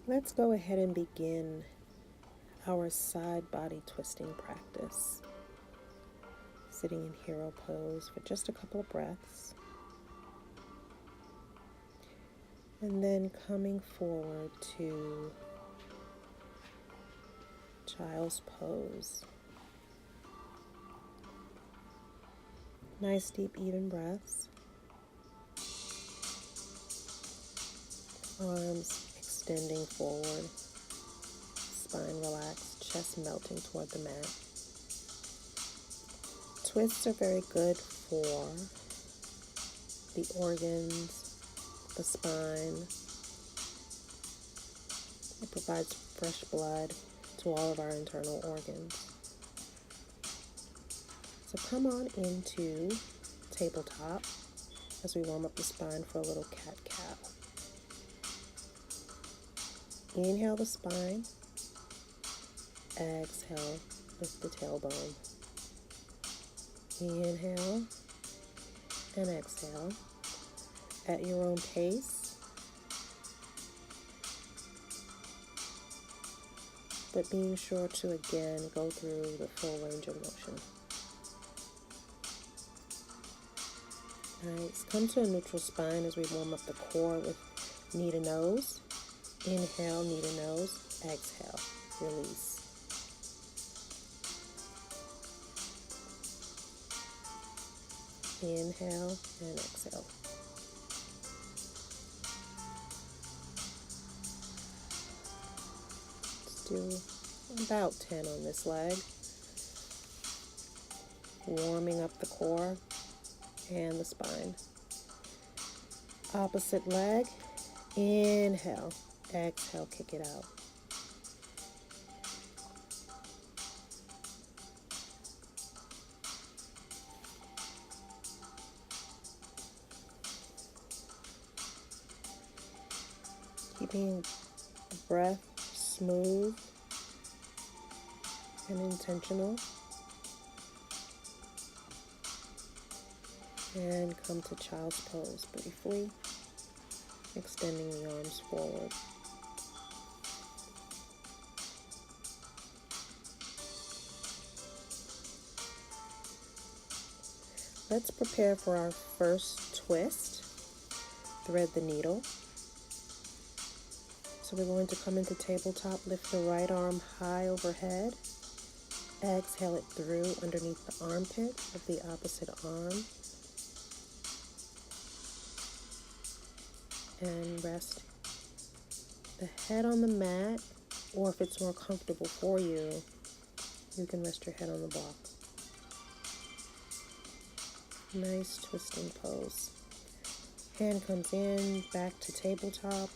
Let's go ahead and begin our side body twisting practice. Sitting in hero pose for just a couple of breaths. And then coming forward to child's pose. Nice deep even breaths. Arms extending forward. Spine relaxed, chest melting toward the mat. Twists are very good for the organs, the spine. It provides fresh blood to all of our internal organs. So come on into tabletop as we warm up the spine for a little cat-cow. Inhale the spine. Exhale, lift the tailbone. Inhale and exhale at your own pace, but being sure to again go through the full range of motion. Nice. Come to a neutral spine as we warm up the core with knee to nose. Inhale, knee to nose. Exhale, release. Inhale and exhale. Let's do about 10 on this leg. Warming up the core and the spine. Opposite leg. Inhale. Exhale, kick it out. Keeping the breath smooth and intentional. And come to child's pose briefly, extending the arms forward. Let's prepare for our first twist. Thread the needle. So we're going to come into tabletop, lift the right arm high overhead. Exhale it through underneath the armpit of the opposite arm. And rest the head on the mat, or if it's more comfortable for you, you can rest your head on the block. Nice twisting pose. Hand comes in, back to tabletop.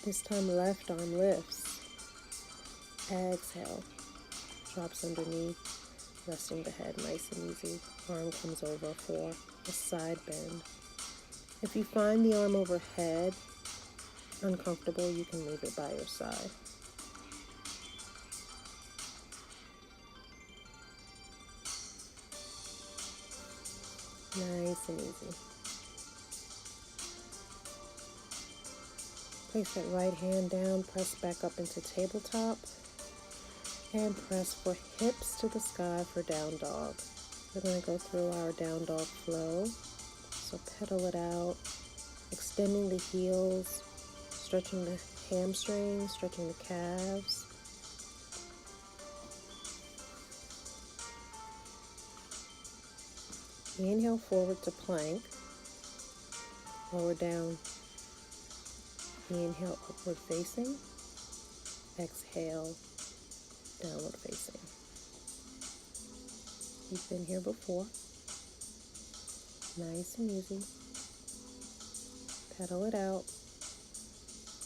This time left arm lifts. Exhale, drops underneath, resting the head nice and easy. Arm comes over for a side bend. If you find the arm overhead uncomfortable, you can leave it by your side. Nice and easy. Place that right hand down, press back up into tabletop, and press for hips to the sky for down dog. We're going to go through our down dog flow. So pedal it out, extending the heels, stretching the hamstrings, stretching the calves. Inhale forward to plank, lower down. Inhale upward facing, exhale downward facing. You've been here before. Nice and easy. Pedal it out.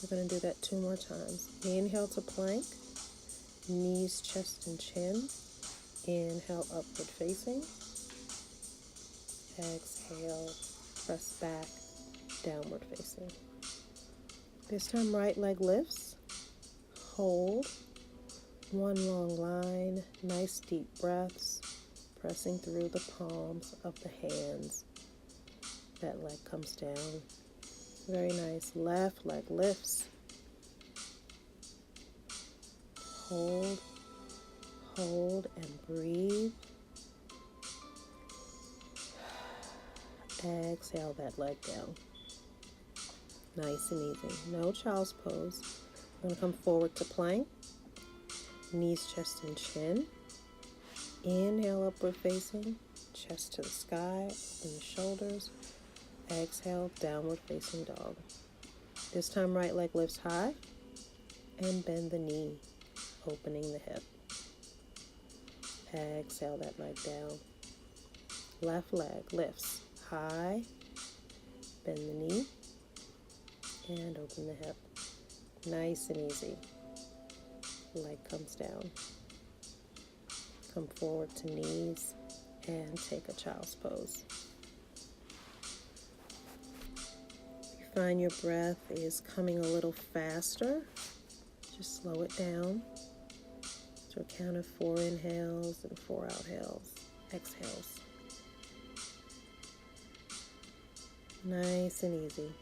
We're going to do that 2 more times. Inhale to plank, knees, chest, and chin. Inhale, upward facing. Exhale, press back, downward facing. This time, right leg lifts. Hold. One long line, nice deep breaths, pressing through the palms of the hands. That leg comes down. Very nice. Left leg lifts. Hold, hold, and breathe. Exhale that leg down. Nice and easy. No child's pose. I'm going to come forward to plank. Knees, chest, and chin. Inhale, upward facing. Chest to the sky. Open the shoulders. Exhale, downward facing dog. This time, right leg lifts high. And bend the knee, opening the hip. Exhale that leg down. Left leg lifts high. Bend the knee. And open the hip. Nice and easy. Leg comes down. Come forward to knees and take a child's pose. If you find your breath is coming a little faster, just slow it down to a count of 4 inhales and 4 exhales. Nice and easy.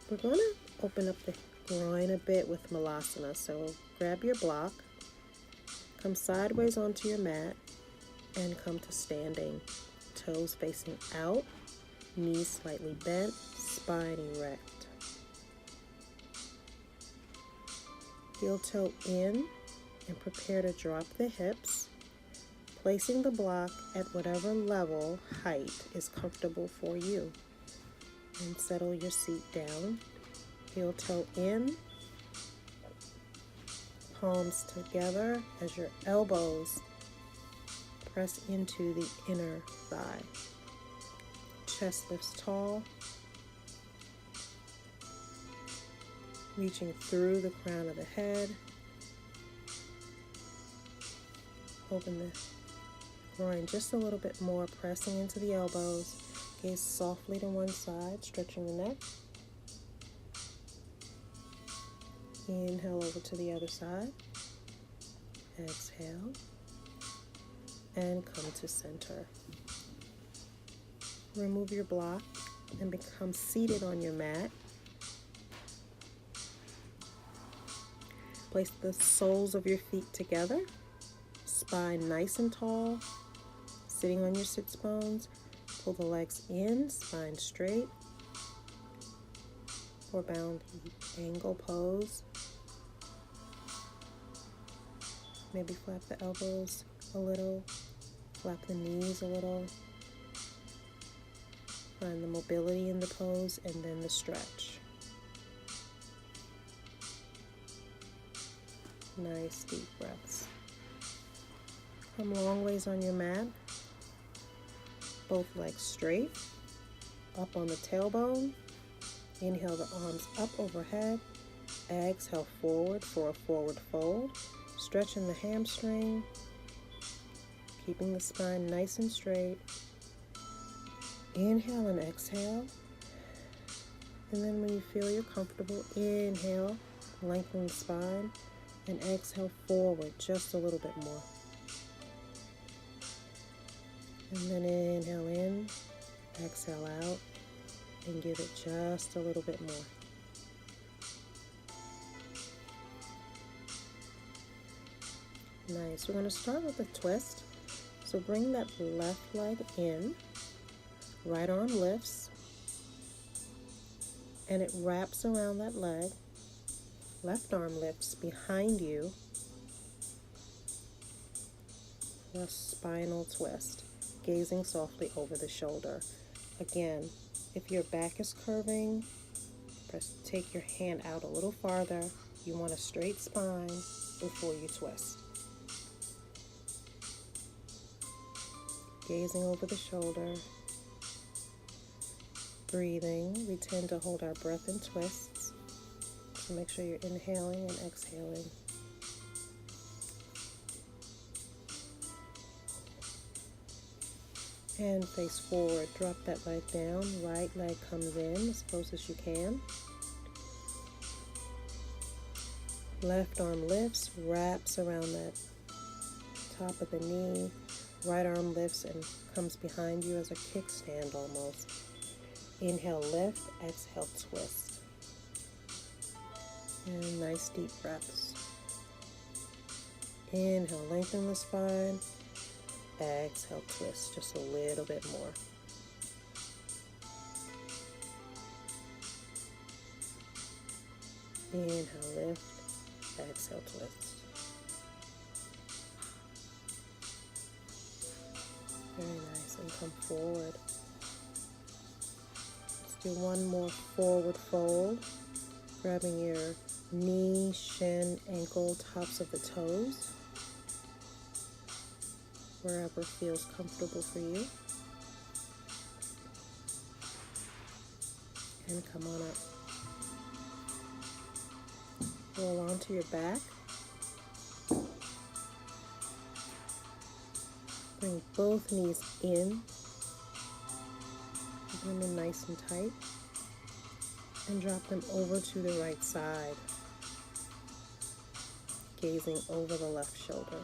We're going to open up the groin a bit with Malasana. So grab your block, come sideways onto your mat, and come to standing. Toes facing out, knees slightly bent, spine erect. Heel toe in and prepare to drop the hips, placing the block at whatever level, height is comfortable for you. And settle your seat down. Heel toe in, palms together as your elbows press into the inner thigh. Chest lifts tall, reaching through the crown of the head. Open the groin just a little bit more, pressing into the elbows. Gaze softly to one side, stretching the neck. Inhale over to the other side. Exhale. And come to center. Remove your block and become seated on your mat. Place the soles of your feet together. Spine nice and tall. Sitting on your sits bones. Pull the legs in, spine straight. Four-bound angle pose. Maybe flap the elbows a little, flap the knees a little. Find the mobility in the pose and then the stretch. Nice deep breaths. Come long ways on your mat. Both legs straight, up on the tailbone. Inhale the arms up overhead. Exhale forward for a forward fold. Stretching the hamstring. Keeping the spine nice and straight. Inhale and exhale. And then when you feel you're comfortable, inhale, lengthen the spine, and exhale forward just a little bit more. And then inhale in, exhale out, and give it just a little bit more. Nice. We're going to start with a twist. So bring that left leg in, right arm lifts, and it wraps around that leg. Left arm lifts behind you. A spinal twist. Gazing softly over the shoulder. Again, if your back is curving, take your hand out a little farther. You want a straight spine before you twist. Gazing over the shoulder. Breathing. We tend to hold our breath in twists. So make sure you're inhaling and exhaling. And face forward. Drop that leg down. Right leg comes in as close as you can. Left arm lifts, wraps around that top of the knee. Right arm lifts and comes behind you as a kickstand almost. Inhale, lift. Exhale, twist. And nice deep breaths. Inhale, lengthen the spine. Exhale, twist just a little bit more. Inhale, lift. Exhale, twist. Very nice. And come forward. Let's do one more forward fold. Grabbing your knee, shin, ankle, tops of the toes. Wherever feels comfortable for you. And come on up. Roll onto your back. Bring both knees in. Bring them in nice and tight. And drop them over to the right side. Gazing over the left shoulder.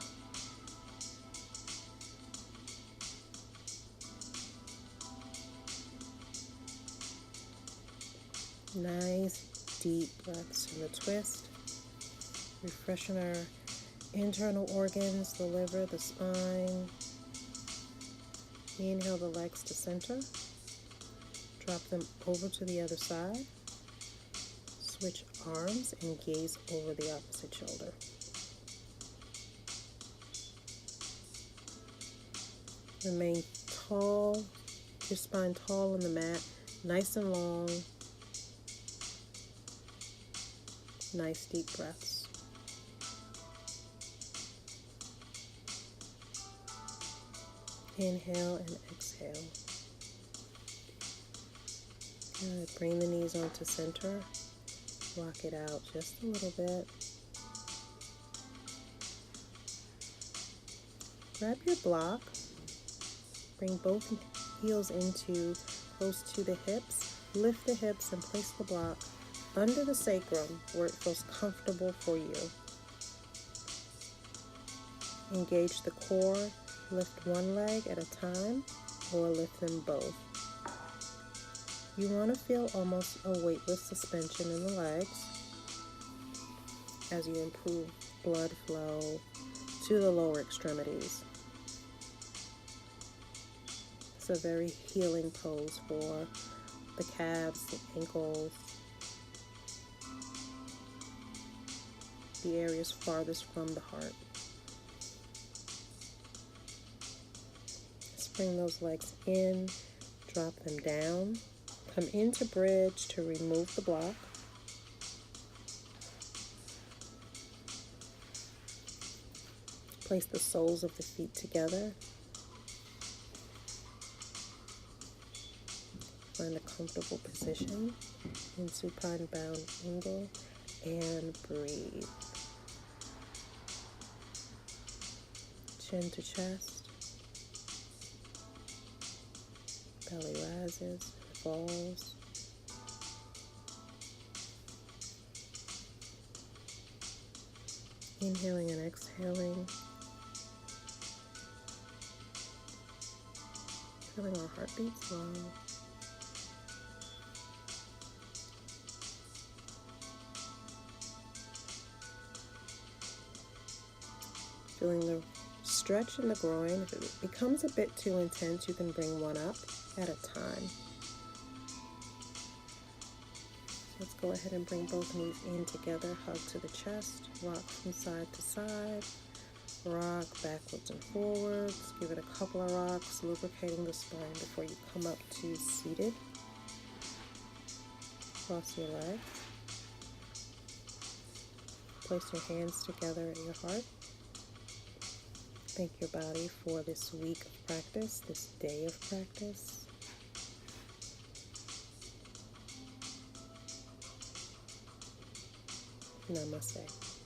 Nice deep breaths in the twist. Refreshing our internal organs, the liver, the spine. Inhale the legs to center. Drop them over to the other side. Switch arms and gaze over the opposite shoulder. Remain tall, your spine tall on the mat, nice and long. Nice deep breaths. Inhale and exhale. Good. Bring the knees onto center. Rock it out just a little bit. Grab your block. Bring both heels into close to the hips. Lift the hips and place the block under the sacrum where it feels comfortable for you. Engage the core. Lift one leg at a time or lift them both. You want to feel almost a weightless suspension in the legs as you improve blood flow to the lower extremities. It's a very healing pose for the calves, the ankles, the areas farthest from the heart. Bring those legs in, drop them down, come into bridge to remove the block. Place the soles of the feet together. Find a comfortable position in supine bound angle and breathe. Chin to chest. Belly rises, falls. Inhaling and exhaling. Feeling our heartbeat slow. Feeling the stretch in the groin. If it becomes a bit too intense, you can bring one up at a time. Let's go ahead and bring both knees in together, hug to the chest, rock from side to side, rock backwards and forwards. Give it a couple of rocks, lubricating the spine before you come up to seated. Cross your legs. Place your hands together at your heart. Thank your body for this week of practice, this day of practice. Namaste.